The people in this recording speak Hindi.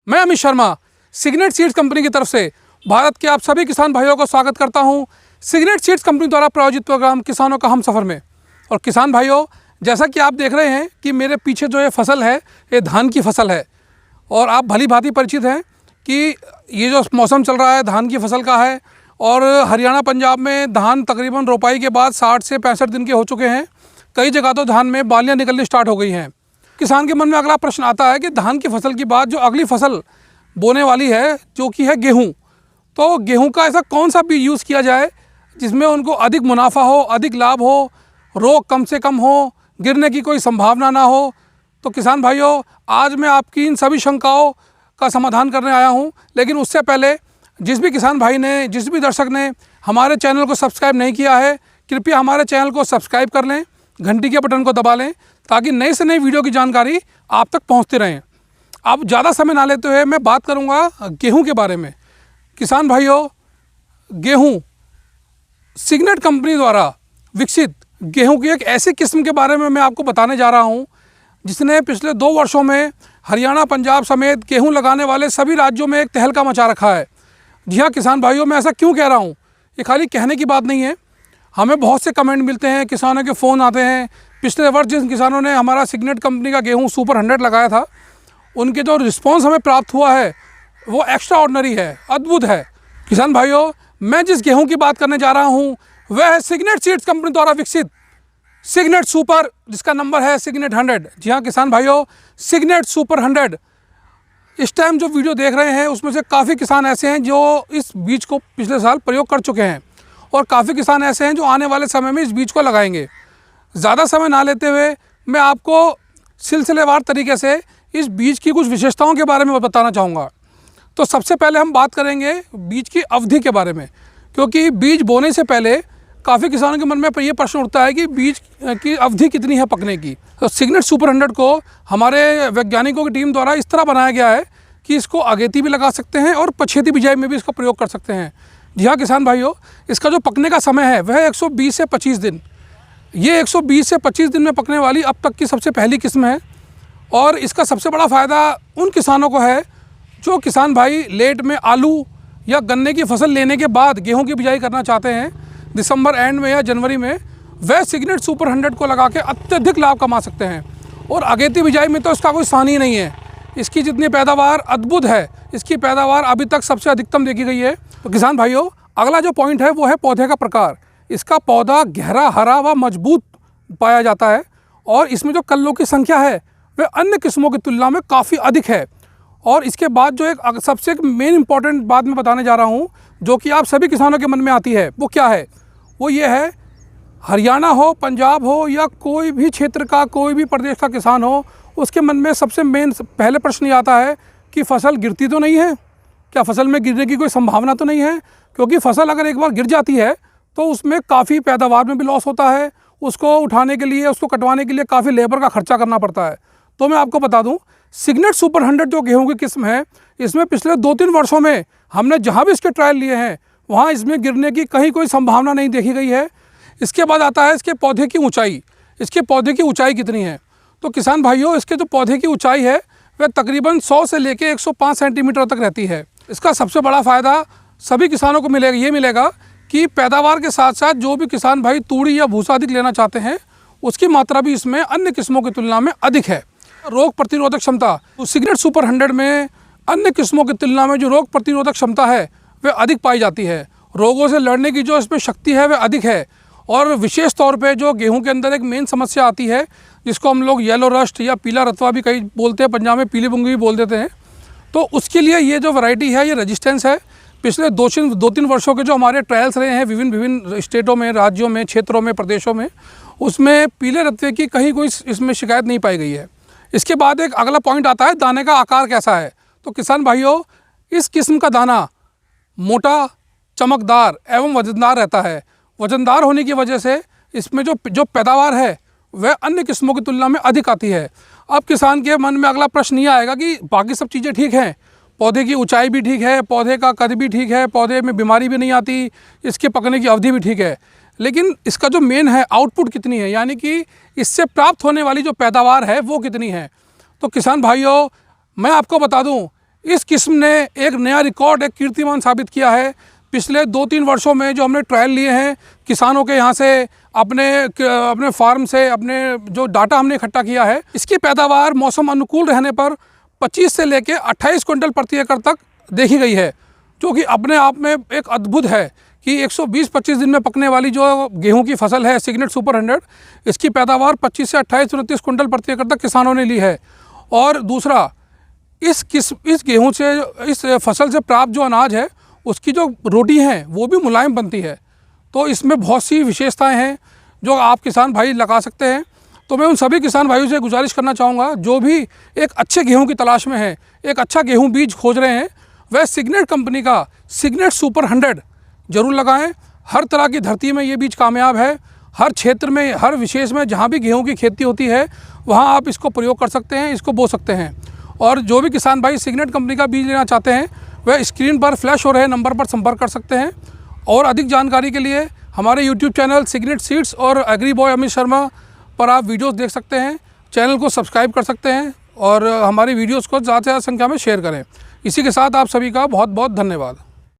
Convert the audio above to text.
मैं Amit Sharma Signet seeds company की तरफ से भारत के आप सभी किसान भाइयों को स्वागत करता हूं सिग्नेट सीड्स कंपनी द्वारा प्रायोजित प्रोग्राम किसानों का हम सफ़र में। और किसान भाइयों, जैसा कि आप देख रहे हैं कि मेरे पीछे जो ये फसल है ये धान की फसल है और आप भली भांति परिचित हैं कि ये जो मौसम चल रहा है धान की फसल का है। और हरियाणा पंजाब में धान तकरीबन रोपाई के बाद 60 से 65 दिन के हो चुके हैं। कई जगह तो धान में बालियाँ निकलनी स्टार्ट हो गई हैं। किसान के मन में अगला प्रश्न आता है कि धान की फसल के बाद जो अगली फसल बोने वाली है जो कि है गेहूं, तो गेहूं का ऐसा कौन सा बीज यूज़ किया जाए जिसमें उनको अधिक मुनाफा हो, अधिक लाभ हो, रोग कम से कम हो, गिरने की कोई संभावना ना हो। तो किसान भाइयों, आज मैं आपकी इन सभी शंकाओं का समाधान करने आया हूं। लेकिन उससे पहले जिस भी किसान भाई ने, जिस भी दर्शक ने हमारे चैनल को सब्सक्राइब नहीं किया है, कृपया हमारे चैनल को सब्सक्राइब कर लें, घंटी के बटन को दबा लें ताकि नई से नई वीडियो की जानकारी आप तक पहुंचती रहें। अब ज़्यादा समय ना लेते हुए मैं बात करूंगा गेहूं के बारे में। किसान भाइयों, गेहूं सिग्नेट कंपनी द्वारा विकसित गेहूं की एक ऐसी किस्म के बारे में मैं आपको बताने जा रहा हूं जिसने पिछले 2 वर्षों में हरियाणा, पंजाब समेत गेहूं लगाने वाले सभी राज्यों में एक तहलका मचा रखा है। जी हाँ किसान भाइयों, मैं ऐसा क्यों कह रहा हूँ, ये खाली कहने की बात नहीं है। हमें बहुत से कमेंट मिलते हैं, किसानों के फ़ोन आते हैं। पिछले वर्ष जिन किसानों ने हमारा सिग्नेट कंपनी का गेहूं सुपर 100 लगाया था, उनके जो रिस्पांस हमें प्राप्त हुआ है वो एक्स्ट्रा ऑर्डिनरी है, अद्भुत है। किसान भाइयों, मैं जिस गेहूं की बात करने जा रहा हूं वह है सिग्नेट सीड्स कंपनी द्वारा विकसित सिग्नेट सुपर, जिसका नंबर है सिग्नेट 100। जी हाँ किसान भाइयों, सिग्नेट सुपर 100। इस टाइम जो वीडियो देख रहे हैं उसमें से काफ़ी किसान ऐसे हैं जो इस बीज को पिछले साल प्रयोग कर चुके हैं और काफ़ी किसान ऐसे हैं जो आने वाले समय में इस बीज को लगाएंगे। ज़्यादा समय ना लेते हुए मैं आपको सिलसिलेवार तरीके से इस बीज की कुछ विशेषताओं के बारे में बताना चाहूँगा। तो सबसे पहले हम बात करेंगे बीज की अवधि के बारे में, क्योंकि बीज बोने से पहले काफ़ी किसानों के मन में ये प्रश्न उठता है कि बीज की अवधि कितनी है पकने की। तो सिग्नेट सुपर 100 को हमारे वैज्ञानिकों की टीम द्वारा इस तरह बनाया गया है कि इसको अगेती भी लगा सकते हैं और पछेती बिजाई में भी इसका प्रयोग कर सकते हैं। जी हाँ किसान भाइयों, इसका जो पकने का समय है वह 120 से 25 दिन। ये 120 से 25 दिन में पकने वाली अब तक की सबसे पहली किस्म है। और इसका सबसे बड़ा फ़ायदा उन किसानों को है जो किसान भाई लेट में आलू या गन्ने की फसल लेने के बाद गेहूं की बिजाई करना चाहते हैं दिसंबर एंड में या जनवरी में, वह सिग्नेट सुपर 100 को लगा के अत्यधिक लाभ कमा सकते हैं। और अगेती बिजाई में तो इसका कोई स्थान ही नहीं है। इसकी जितनी पैदावार अद्भुत है, इसकी पैदावार अभी तक सबसे अधिकतम देखी गई है। तो किसान भाइयों, अगला जो पॉइंट है वो है पौधे का प्रकार। इसका पौधा गहरा, हरा व मजबूत पाया जाता है और इसमें जो कल्लों की संख्या है वह अन्य किस्मों की तुलना में काफ़ी अधिक है। और इसके बाद जो एक सबसे मेन इंपॉर्टेंट बात मैं बताने जा रहा हूँ जो कि आप सभी किसानों के मन में आती है, वो क्या है? वो ये है, हरियाणा हो, पंजाब हो या कोई भी क्षेत्र का, कोई भी प्रदेश का किसान हो, उसके मन में सबसे मेन पहले प्रश्न ये आता है कि फसल गिरती तो नहीं है, क्या फसल में गिरने की कोई संभावना तो नहीं है? क्योंकि फसल अगर एक बार गिर जाती है तो उसमें काफ़ी पैदावार में भी लॉस होता है, उसको उठाने के लिए, उसको कटवाने के लिए काफ़ी लेबर का खर्चा करना पड़ता है। तो मैं आपको बता दूं, सिग्नेट सुपर 100 जो गेहूं की किस्म है, इसमें पिछले 2-3 वर्षों में हमने जहां भी इसके ट्रायल लिए हैं वहां इसमें गिरने की कहीं कोई संभावना नहीं देखी गई है। इसके बाद आता है इसके पौधे की ऊंचाई। इसके पौधे की ऊंचाई कितनी है? तो किसान भाइयों, इसके जो पौधे की ऊंचाई है वह तकरीबन 100 से लेकर 105 सेंटीमीटर तक रहती है। इसका सबसे बड़ा फ़ायदा सभी किसानों को मिलेगा कि पैदावार के साथ साथ जो भी किसान भाई तूड़ी या भूसा अधिक लेना चाहते हैं उसकी मात्रा भी इसमें अन्य किस्मों की तुलना में अधिक है। रोग प्रतिरोधक क्षमता, तो सिग्नेट सुपर 100 में अन्य किस्मों की तुलना में जो रोग प्रतिरोधक क्षमता है वह अधिक पाई जाती है। रोगों से लड़ने की जो इसमें शक्ति है वह अधिक है। और विशेष तौर पे जो गेहूं के अंदर एक मेन समस्या आती है जिसको हम लोग येलो रस्ट या पीला रतवा भी कई बोलते हैं, पंजाब में पीली बुंगी भी बोल देते हैं, तो उसके लिए ये जो वैरायटी है ये रेजिस्टेंस है। पिछले 2-3 वर्षों के जो हमारे ट्रायल्स रहे हैं विभिन्न स्टेटों में, राज्यों में, क्षेत्रों में, प्रदेशों में, उसमें पीले रत्वे की कहीं कोई इसमें शिकायत नहीं पाई गई है। इसके बाद एक अगला पॉइंट आता है, दाने का आकार कैसा है? तो किसान भाइयों, इस किस्म का दाना मोटा, चमकदार एवं वजनदार रहता है। वजनदार होने की वजह से इसमें जो पैदावार है वह अन्य किस्मों की तुलना में अधिक आती है। अब किसान के मन में अगला प्रश्न ये आएगा कि बाकी सब चीज़ें ठीक हैं, पौधे की ऊंचाई भी ठीक है, पौधे का कद भी ठीक है, पौधे में बीमारी भी नहीं आती, इसके पकने की अवधि भी ठीक है, लेकिन इसका जो मेन है आउटपुट कितनी है, यानी कि इससे प्राप्त होने वाली जो पैदावार है वो कितनी है? तो किसान भाइयों, मैं आपको बता दूं, इस किस्म ने एक नया रिकॉर्ड, एक कीर्तिमान साबित किया है। पिछले 2-3 वर्षों में जो हमने ट्रायल लिए हैं किसानों के यहाँ से, अपने फार्म से, अपने जो डाटा हमने इकट्ठा किया है, इसकी पैदावार मौसम अनुकूल रहने पर 25 से लेकर 28 क्विंटल प्रति एकड़ तक देखी गई है, जो कि अपने आप में एक अद्भुत है कि 120-25 दिन में पकने वाली जो गेहूं की फसल है सिग्नेट सुपर 100, इसकी पैदावार 25 से 28-29 क्विंटल प्रति एकड़ तक किसानों ने ली है। और दूसरा, इस गेहूं से, इस फसल से प्राप्त जो अनाज है उसकी जो रोटी है वो भी मुलायम बनती है। तो इसमें बहुत सी विशेषताएं हैं जो आप किसान भाई लगा सकते हैं। तो मैं उन सभी किसान भाइयों से गुजारिश करना चाहूँगा जो भी एक अच्छे गेहूं की तलाश में है, एक अच्छा गेहूं बीज खोज रहे हैं, वह सिग्नेट कंपनी का सिग्नेट सुपर 100 ज़रूर लगाएं। हर तरह की धरती में ये बीज कामयाब है। हर क्षेत्र में, हर विशेष में जहाँ भी गेहूं की खेती होती है वहाँ आप इसको प्रयोग कर सकते हैं, इसको बो सकते हैं। और जो भी किसान भाई सिग्नेट कंपनी का बीज लेना चाहते हैं वह स्क्रीन पर फ्लैश हो रहे नंबर पर संपर्क कर सकते हैं। और अधिक जानकारी के लिए हमारे यूट्यूब चैनल सिग्नेट सीड्स और एग्री बॉय अमित शर्मा पर आप वीडियोस देख सकते हैं। चैनल को सब्सक्राइब कर सकते हैं और हमारी वीडियोस को ज़्यादा से ज़्यादा संख्या में शेयर करें। इसी के साथ आप सभी का बहुत बहुत धन्यवाद।